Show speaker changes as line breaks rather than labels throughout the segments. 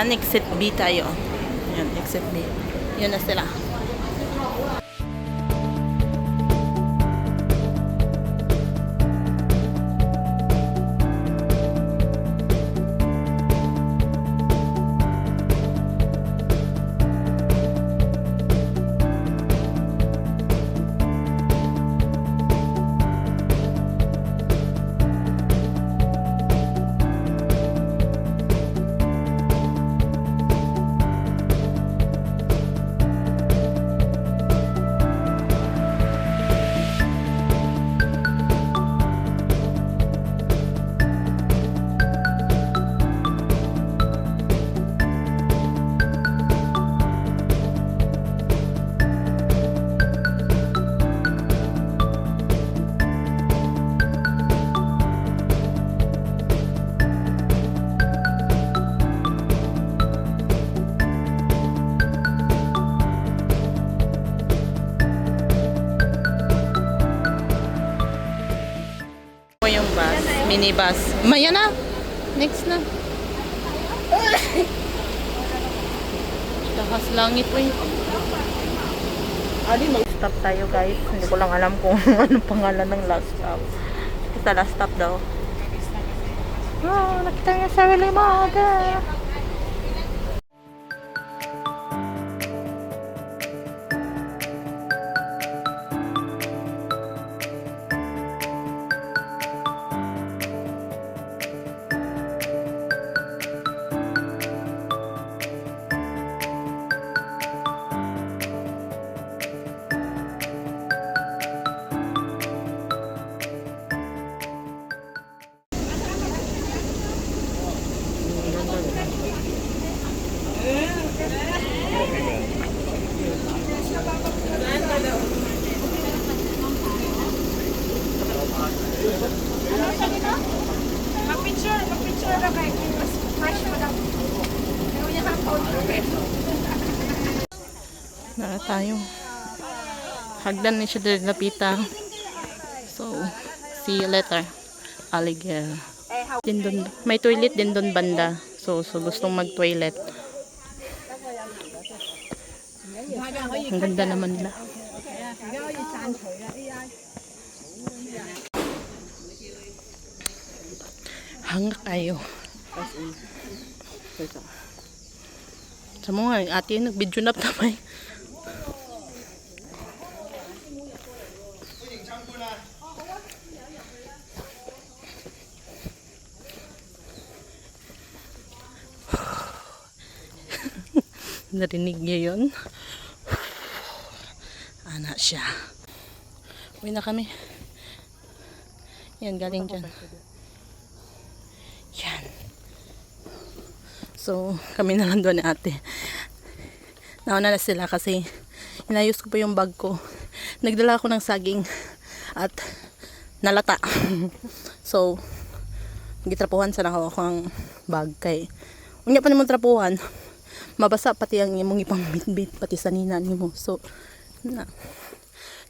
Exit B tayo. Yan, exit B. Yun na sila. Yung bus, minibus. Maya na. Next na. Lakas langit po yun. Stop tayo guys. Hindi ko lang alam kung anong pangalan ng last stop. Basta last stop daw. Oh, nakita niya sa Limaga.
Mag-picture na kayo. Mas fresh mo daw. Pero niya hapon.
Nara tayo. Hagdan ni siya dali napita. So, see you later. Aligel. Din dun, may toilet din doon banda. So gustong mag-toilet. Ang ganda naman nila. Hanga kayo. Sa mga ate nag-video na tamay. Narinig niya yun. Anak siya. Uwi na kami. Yan, galing dyan. Yan. So, kami na lang doon ni ate. Nauna na sila kasi inayos ko pa yung bag ko. Nagdala ako ng saging at nalata. So, gitrapuhan sa nakawa ko ang bag kay. Unya pa naman trapuhan. Mabasa pati ang imong ipang bitbit pati sa nina nimo. So, na.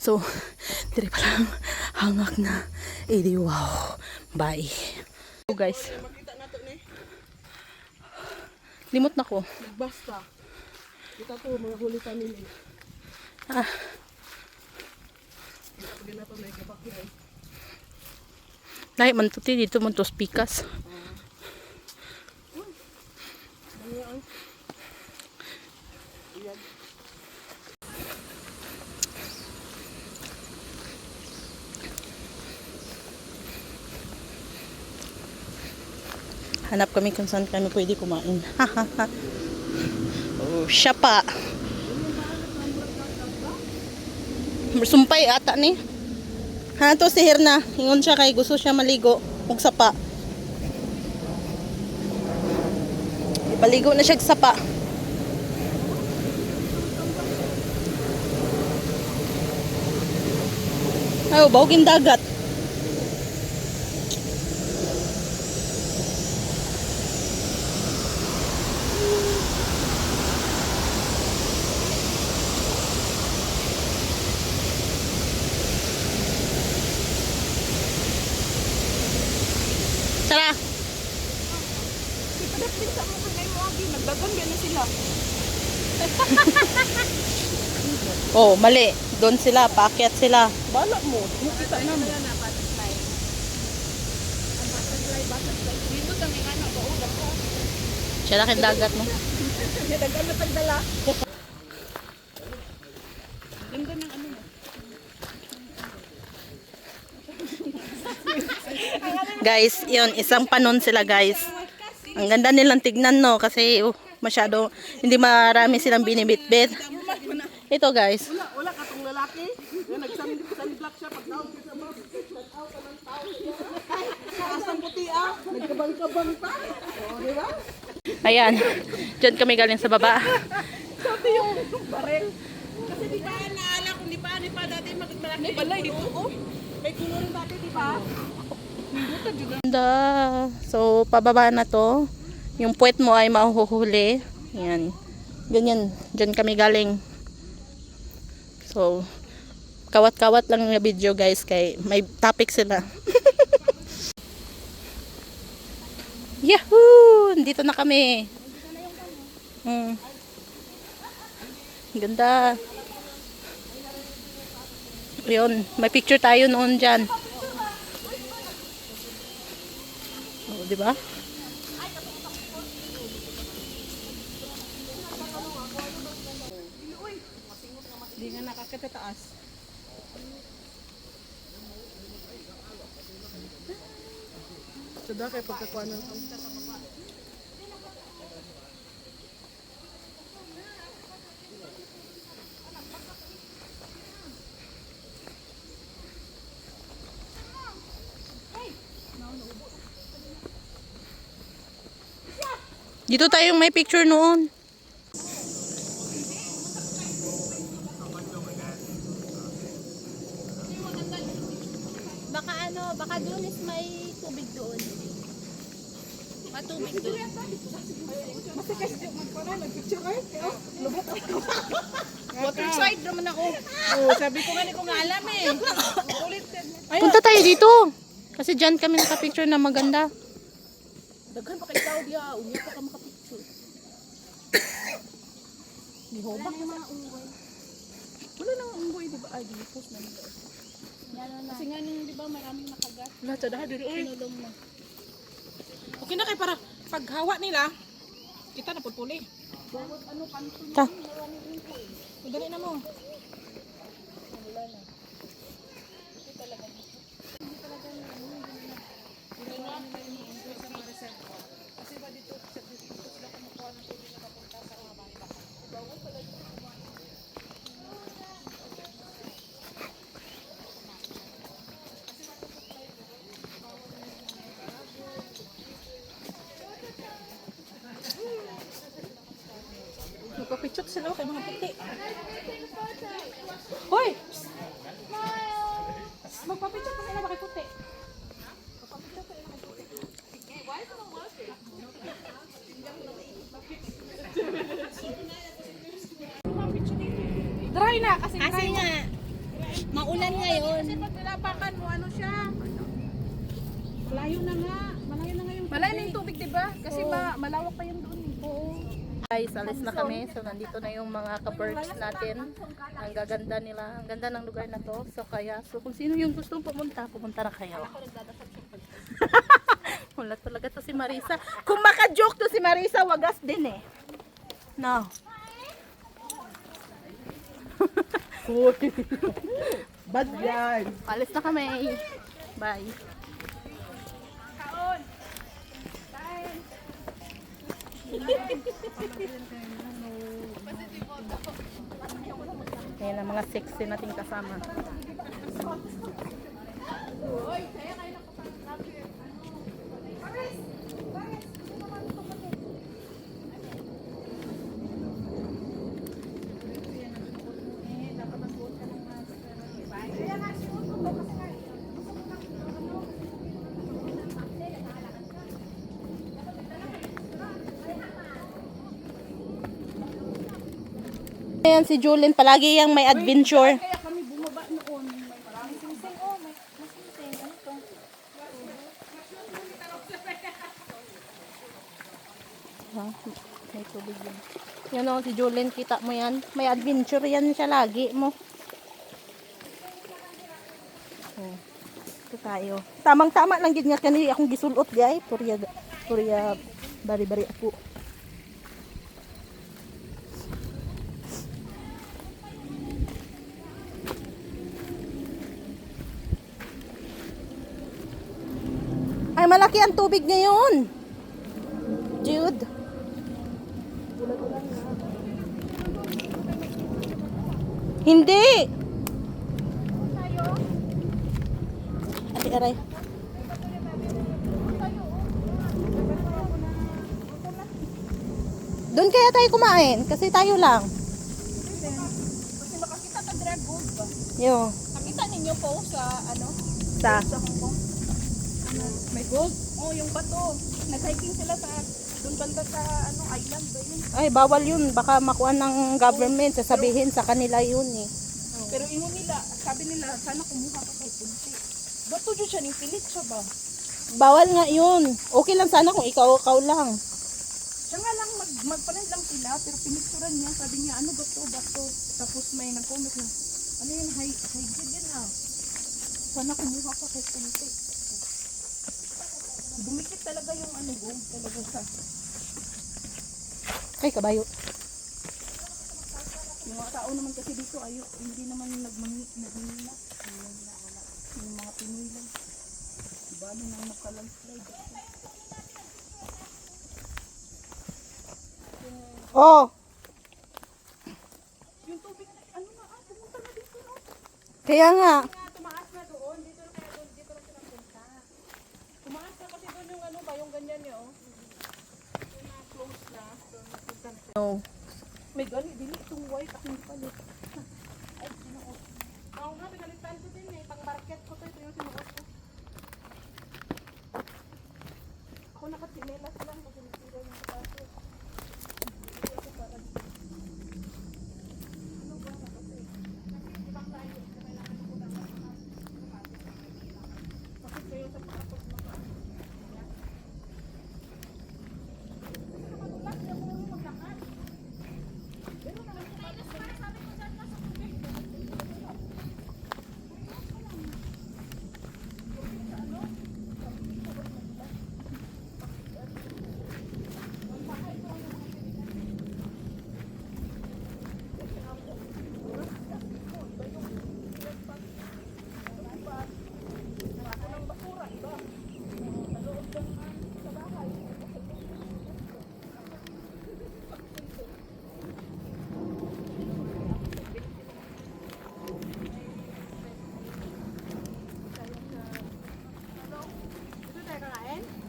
So, dire pa lang hangak na. Edi wow. Bye. So guys. Limot na ko.
Basta. Kita to, mga huli family.
Ah. Dahil man tuti dito mo to spikas. Hanap kami kung saan kami pwede kumain. Oh, siya pa. Sumpay ata ni. To si Herna. Ingon siya kay gusto siya maligo. Ug sapa. Ipaligo na siya sa sapa. Ayo, bawgin dagat. Tara.
din sa mga kanay mo agi. Nagdagan na sila.
Oh, mali. Doon sila, paakyat sila.
Bala mo. Kita naman. Na butterfly. Ang butterfly. Dito kami anak ko.
Siya laking dagat, no?
Dagan na tagdala. Ganda ng ano mo.
Guys, yun, isang panon sila, guys. Ang ganda nilang tignan, no? Kasi masyado, hindi marami silang binibitbit. Ito, guys.
Wala katong lalaki. Nagsanid-black siya pag tawag sa mga nag-out ka ng tao. Asang puti nagkabang-kabang pa. O, di ba?
Ayan. Diyan kami galing sa baba.
Sabi yung barel. Kasi di ba naala kung di pa dati magmalaki. May balay dito. Oh. May kulo rin dati, di ba?
Ganda. So, pababa na to. Yung puwet mo ay mahuhuli. Ayan. Ganyan. Diyan kami galing. So, kawat-kawat lang yung video, guys. Kay may topic sila. Yahoo! Dito na kami. Ganda. Yun. May picture tayo noon dyan. Oh, di ba?
Hindi nga nakakatataas. Sada kay pagkakuha ng
Dito tayong may picture noon.
Baka doon is may tubig doon. Matubig doon.
water slide naman ako. Oh, sabi ko nga hindi ko nga alam eh. Ulit.
Punta tayo dito. Kasi dyan kami nakapicture na maganda.
Daghan pa kay Claudia, unya pa ka makapicture. Ni hobak yung mga unggoy. Wala nang unggoy, di ba? Ay, di-post na nila. Kasi nga nung, di ba, maraming nakagat. Wala, tadahan dito. Pinulong na. Okay na kay para paghawa nila, kita na putuli. Ano, kanto na.
Ta.
Dali na mo. Magpapitsok sila kay mga puti. Hoy! Magpapitsok pa sila kay puti. Magpapitsok pa sila kay puti. Dry na kasi
Kasi nga, maulan ngayon.
Kasi pag nilapakan mo, ano siya? Malayo na nga. Malayo na nga yung tubig. Malayo na yung tubig, diba? Kasi malawak pa yung doon. Oo.
Guys, alis na kami. So, nandito na yung mga ka-birds natin. Ang gaganda nila. Ang ganda ng lugar na to. So, kung sino yung gustong pumunta, pumunta na kayo. Wala talaga to si Marisa. Kung maka-joke to si Marisa, wagas din eh. No.
Bad yan.
Alis na kami. Bye. Ayan ang mga sexy nating kasama. Ayan si Julien, palagi yang may adventure.
Kaya kami bumaba noon. May maraming singsing. Oh, may singsing. Ano to?
Ha? May tubig yun. Yan o, si Julen, kita mo yan. May adventure yan siya lagi mo. Oh, ito tayo. Tamang-tama lang gid nga kanili akong gisulot gay. Purya bari-bari ako. Ay, malaki ang tubig ngayon. Jude. Hindi. Aray. Doon kaya tayo kumain kasi tayo lang.
Kasi makakita ka drag gold ba?
Yo,
Nakita ninyo po sa ano?
sa
Sa Hong Kong. Ano? May gold? Oh, yung bato. Nag-hiking sila sa doon banda sa ano island ba yun?
ay bawal yun, baka makuha ng government, sasabihin sa kanila yun eh.
Pero ingon nila, sabi nila, sana kumuha ka kay Punti. Bato dyan siya, ning pilit siya ba?
Bawal nga yun. Okay lang sana kung ikaw lang.
Siya nga lang, magpanan lang sila, pero pinicturan niya, sabi niya, ano bato. Tapos may nag-comment na, ano yun, high grade yan ah. Sana kumuha ka kay Punti. Dumikit talaga yung ano, gold talaga sa
Ay, kabayo.
yung mga tao naman kasi dito, hindi naman nagmangina. Yung mga Pinoy lang. Diba, ano nang nagka-landslide.
Oh,
Yung tubig, ano na, pumunta na dito, no?
kaya nga.
Tumaas na doon, dito na kaya doon, dito na sila punta. Tumaas na kasi doon yung ano ba, yung ganyan niya, oh. Yung na-close na, so napunta na.
No.
May gali, dili itong white, akong palit. Ay, sinuot. Oo nga, pinalitan ko din eh, pang-market ko to, ito yung sinuot ko. Ako nakatinelas lang, kasi nasira yung sapatos.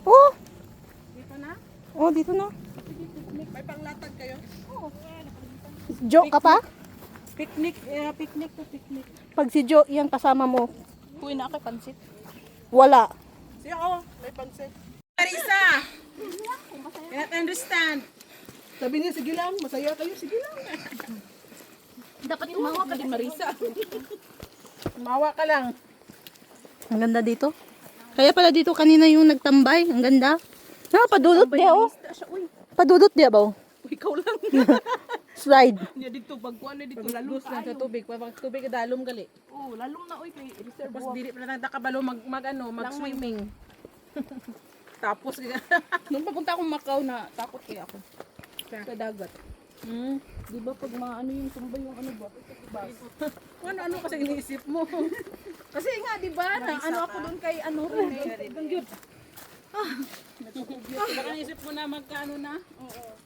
Oh,
Dito na?
oh dito na.
May panglatag kayo? Oo.
Joke ka pa?
Picnic to picnic.
Pag si Jo, yan kasama mo.
Kuwi na kay pansit.
Wala.
Siya oh, may pansit. Marisa! Cannot understand. Sabi niya, sige lang, masaya kayo, sige lang. Dapat tumawa ka din, Marisa. Tumawa ka lang.
Ang ganda dito. Kaya pala dito kanina yung nagtambay. Ang ganda. Ah, padudot dia oh.
Siya, uy,
Padudot dia ba?
ikaw lang.
Slide.
Niya dito, pagkuhan na dito, lalong
Lus lang sa
kaayo.
tubig, pag tubig dalom gali.
Oo, lalong na, uy, kay reserve
Tapos
buwak.
dili pa na kabalo mag-swimming. Tapos
Nung papunta akong Macau na, takot kaya ako. Sa dagat. Di ba pag mga ano yung tumba yung ano ba? Bus.
ano kasi iniisip mo?
Kasi nga, di ba, na ano ako doon kay ano rin eh. Ang good.
Baka naisip mo na magkaano na?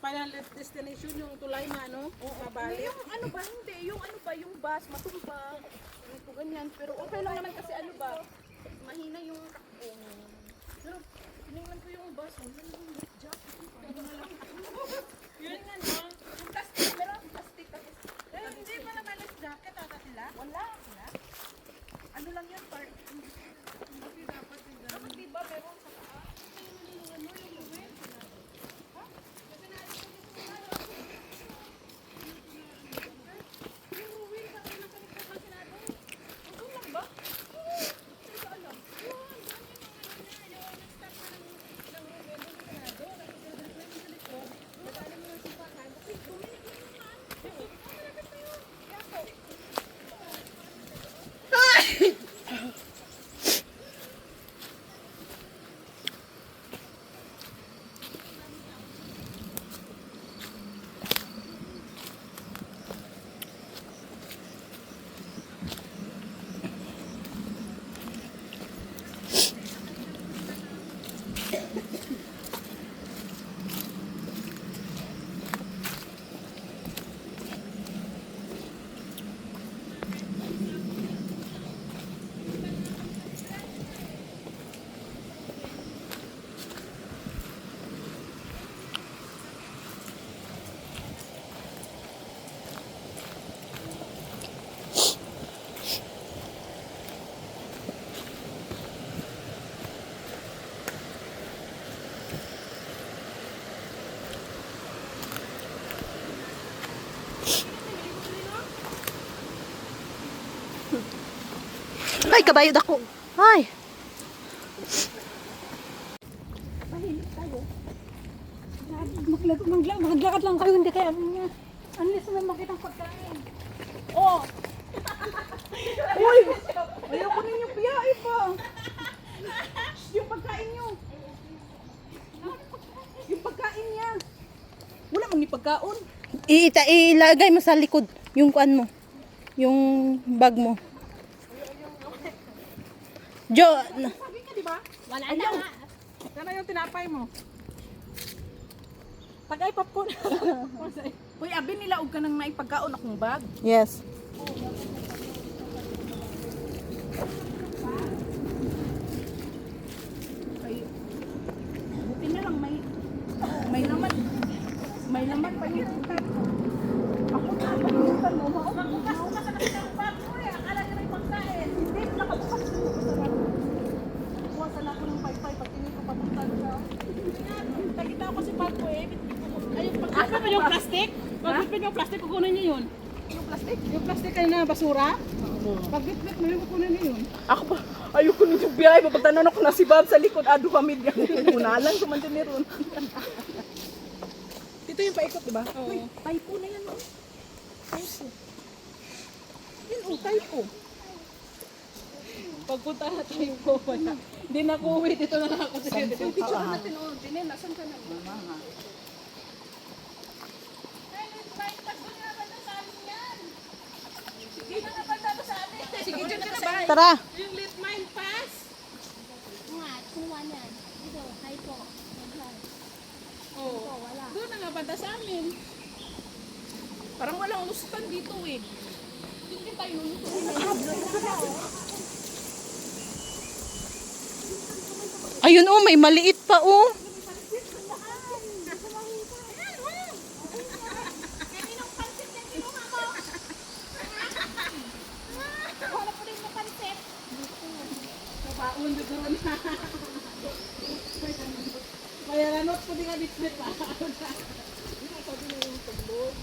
Final destination yung tulay na ano? Mabalik.
Yung ano ba, hindi. Yung ano ba, yung bus, matumba. Ito ganyan. Pero okay lang naman kasi ano ba, mahina yung takbo. Pero, tinignan ko yung bus. Wala yung life jacket. Yun nga, no? Yung plastic, pero plastic. Hindi pa naman life jacket ata sila? Wala. Ano lang yan, part. Dapat diba meron sa taas? Ano yung ruin? Ha? Kasi yung ruin sa kanila sa likod ng Senado. Andun lang ba? Oo. Sino ka alam? Yun, doon yung mga yung nag-start na ng ruin doon sa Senado.
Ay, kabayo dako. Ay.
Maglakad lang kayo, hindi kayo ano niya. Unless may makita ang pagkain. Oh! Uy! Ayoko ninyo piyain pa. Yung pagkain nyo. Yung pagkain niya. Wala mang ni pagkaon.
Ilagay mo sa likod yung kuan mo. Yung bag mo. Jo,
Sabi ka, di ba?
Wala na nga.
Sana yung tinapay mo. Tagay papon. Uy, abi nila og ka nang naipagkaon akong bag.
yes.
Ay, buti na lang may naman pa yung utat. Ako na, pag-iutan mo. Bukas ka na ng bag mo eh. Akala niya may pagkain. Hindi, nakabukas ko. Buwasan ako ng paypay pag tingin ko patutan siya. Nakita ko si Paco eh. Ayun, pag yung plastic? Pag-bitbit yung plastic, kukunin niyo yun. Yung plastic? Yung plastic kayo na basura? Pag-bitbit mo yung kukunin niyo yun. Ako pa, ayoko nito biyay. Mapagtanan ako na si Bob sa likod. Ado pamilya. Unalan ko man din ni Ron. Dito yung paikot, di ba? Oo. Uy, typo na yan, oh. Typo. Yun, oh, typo. Pagpunta na typo, wala. Hindi na kuwi, dito na lang ako. Picture natin, oh. Dine, nasan ka na? Mama. Sige, dyan ka na ba?
Tara.
Yung lit mine pass.
Nga, kuha niyan. Dito, hi po.
Oh.
Wala.
Doon na nga banda sa amin. Parang walang lusutan dito eh. Hindi tayo lulutuin.
Ayun oh, may maliit pa oh.
Wala po rin na pansit.
Kapaon dito na. Kaya ranot po di nga bitbit pa. Sabi na yung tumbod.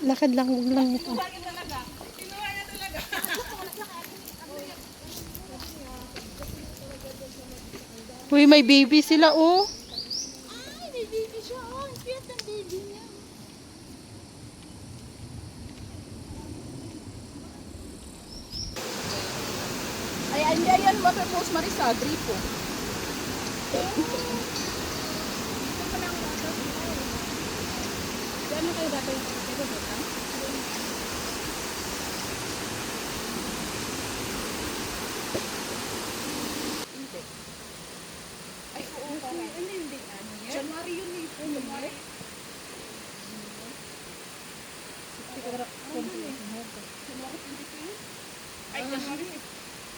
Lakad lang, huwag lang ito. Uy, may baby sila oh.
Ay, may baby siya. Oh, ang cute ang baby niya.
Ay, ayan mo sa post Marisa, gripo. Ano kayo dati? Ito ba? Ay, oo, parang. Hindi. January yun eh. January. Ay, January.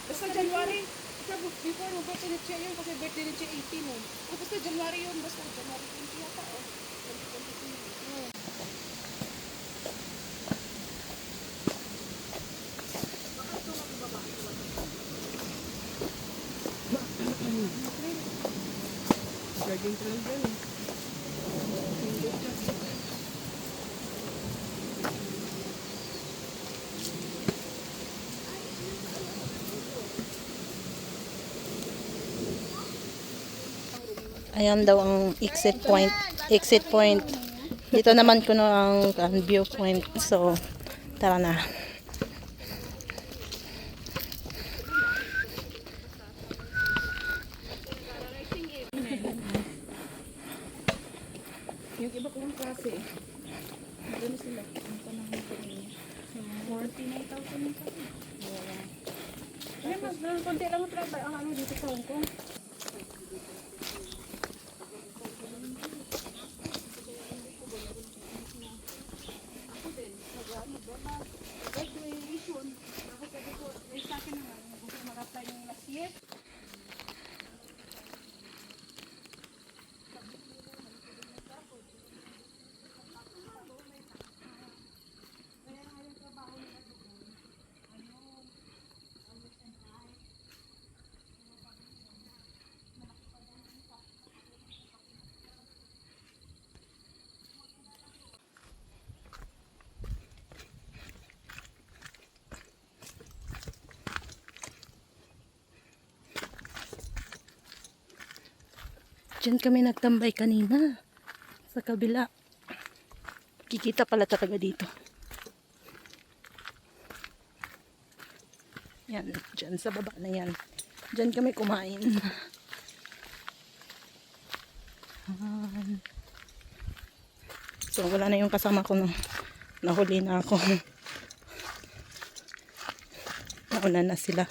Basta January. Before mo birthday ni Chia yun kasi birthday ni Chia 18 nun. Basta January yun. Basta January 20 yata. 2022. Jogging trail dyan eh.
Ayan daw ang exit point. Exit point. Dito naman kuno ang viewpoint. So, tara na.
Yung iba kong klase. Magano sila. Ang panahon ko niya. 49,000 yung kasi. Ay, mas konti lang ang ano dito sa Hong Kong. Graduation. Ako sabi ko, sa akin naman, gusto mag-apply yung last year.
Diyan kami nagtambay kanina. Sa kabila. Kikita pala talaga dito. Yan, dyan sa baba na yan. Dyan kami kumain. So, wala na yung kasama ko nung nahuli na ako. Nauna na sila.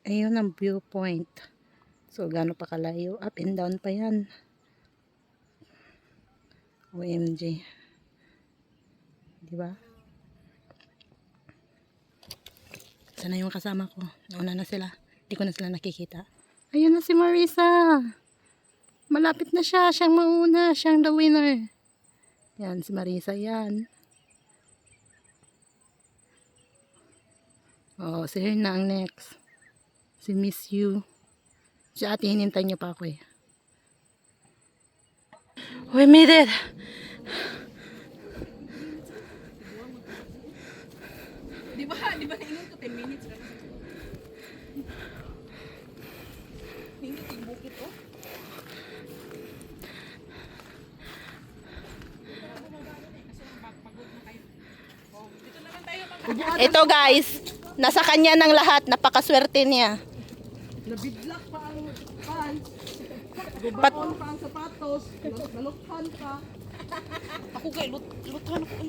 Ayun ang viewpoint. So, gaano pa kalayo? Up and down pa yan. OMG. Diba? Sana yung kasama ko. Nauna na sila. Hindi ko na sila nakikita. Ayun na si Marisa. Malapit na siya. Siyang mauna. Siyang the winner. Yan, si Marisa yan. Oh, si na ang next. Si Miss You. Si ate, hinintay niyo pa ako eh. We made it!
Di ba naingon ko 10 minutes lang. Hindi yung bukit oh.
Ito guys, nasa kanya ng lahat. Napakaswerte niya.
Nabidlak pa ang pants. Gubaon pa ang sapatos. Nalukhan pa. Ako kay luthan ko.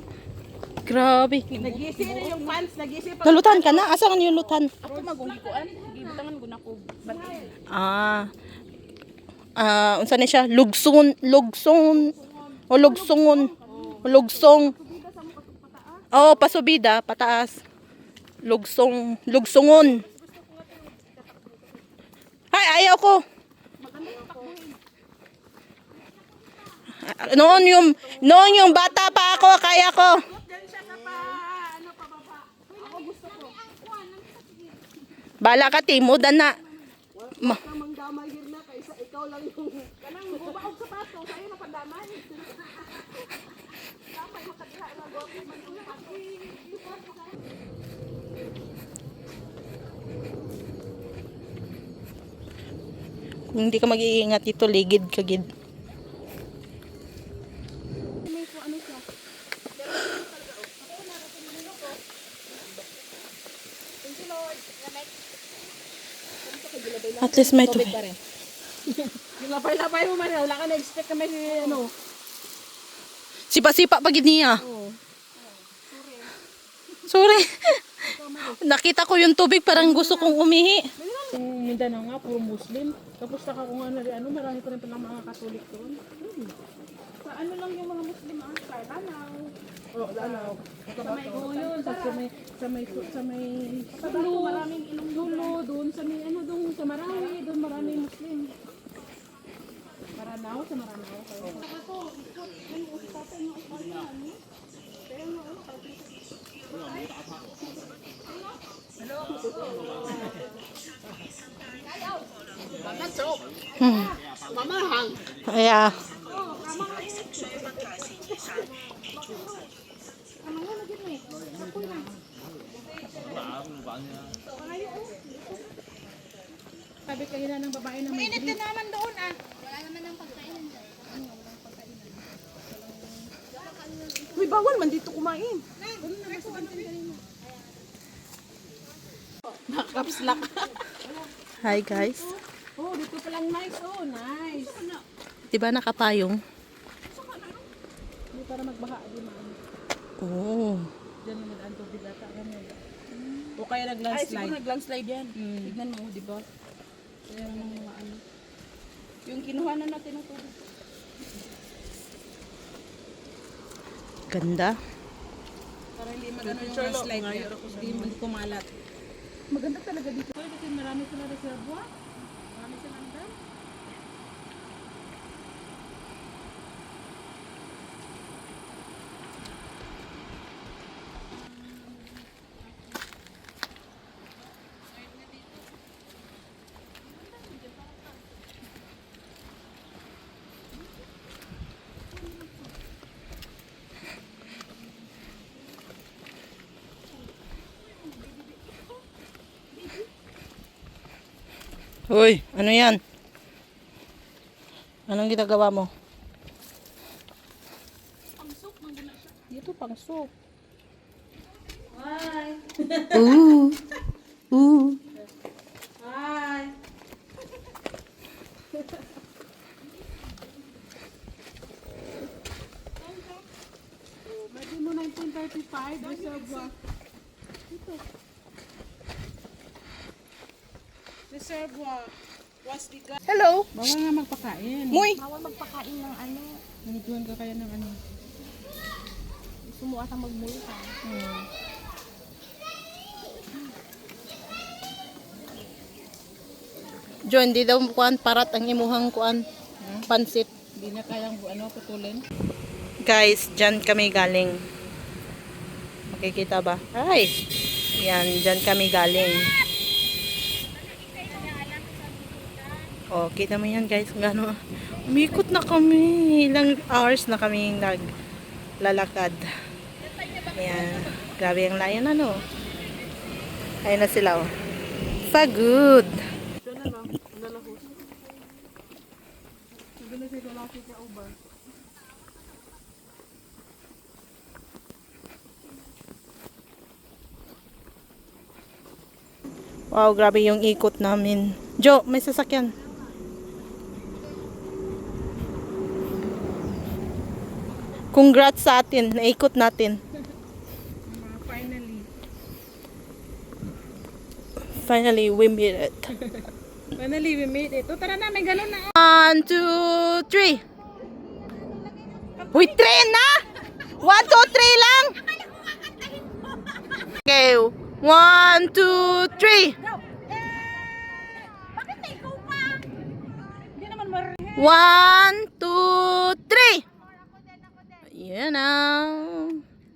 Grabe.
Nagisi na yung pants. Nagisi pa.
Nalutan ka na? Asan yung lutan?
Ako magungikuan. Gibutangan ko na ko.
Unsa na siya? Lugsong. O lugsongon. Lugsong. Oh, pasubida, pataas. Lugsongon. Ay, ayaw ko. Noon yung bata pa ako, kaya ko. Bala ka, timudan na.
Kamang damay yun na kaysa ikaw lang yung kanang gubaog sapatos. Sa'yo na pandamay. Damay makadiha na gopi man yung pati.
Kung hindi ka mag-iingat dito, ligid ka gid. At least may tubig.
Lapay-lapay mo man. Wala ka na-expect na may ano.
Sipa-sipa pa gid niya. Sorry. Nakita ko yung tubig, parang gusto kong umihi.
Yung Mindanao nga, puro Muslim. Tapos saka kung ano, marami pa rin palang mga Katolik doon. Sa ano lang yung mga Muslim sa Lanao.
Oh, ano.
Sa may yun, sa may Lulo, maraming Lulo, doon sa may ano doon sa Marawi, doon maraming Muslim. Maranao, sa Maranao. Ako, yung usapan yung usapan niya. Pero
Mamahang.
Kaya,
sabi kayo na ng babae na may
Mainit din naman doon ah. Wala naman ng pagkainan dyan.
Uy, bawal man dito kumain.
nakaps lock.
hi guys.
Oh, dito pa lang nice. Oh, nice.
Diba nakapayong?
Hindi para magbaha, di man.
Oo.
Diyan mo nadaan tubig ata ganyan. O kaya nag-landslide. Nag-landslide yan. Tignan mo, di ba? Kaya yung mga ano. Yung kinuha na natin ng tubig.
Ganda.
Para hindi magano yung slide niya. Hindi kumalat.
Maganda talaga dito. Kasi marami sila reservoir. Marami silang dam.
Uy, ano yan? Anong ginagawa mo?
Dito pang soup.
Ooh. Ooh.
Pwede mo 1935 reservoir.
Reservoir. Was the gun.
Hello.
Bawal nga magpakain.
Muy.
Bawal magpakain ng ano.
Naniguan ka kaya ng ano.
Gusto mo ata magmuli ka.
John, di daw kuan parat ang imuhang kuan. Pansit.
Hindi na kayang putulin.
Guys, dyan kami galing. Makikita ba? Ay! Yan, dyan kami galing. Oh, kita mo yan guys. Kung gaano. Umikot na kami. Ilang hours na kami naglalakad. Ayan. Grabe ang layo na no. Ayun na sila oh. Pagod. Wow, grabe yung ikot namin. Jo, may sasakyan. Congrats sa atin, naikot natin.
Finally.
Finally, we made it.
Finally, we made it. O, tara na, may galon na.
1, 2, 3. Uy, 3 na! 1, 2, 3 lang! Okay, 1, 2, 3.
Bakit na ikaw pa?
Hindi naman marami.
1, 2, 3. Yan na.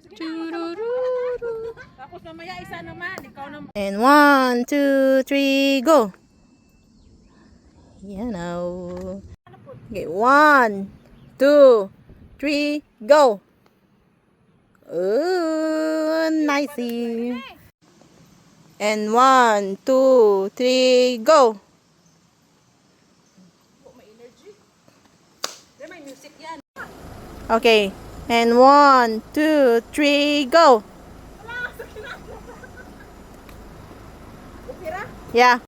Turururu.
Tapos mamaya isa naman. Ikaw naman.
And 1, 2, 3, go. Yan na. Okay, 1, 2, 3, go. Oh, nicey. And 1, 2, 3, go. Okay. And 1, 2, 3, go. Yeah.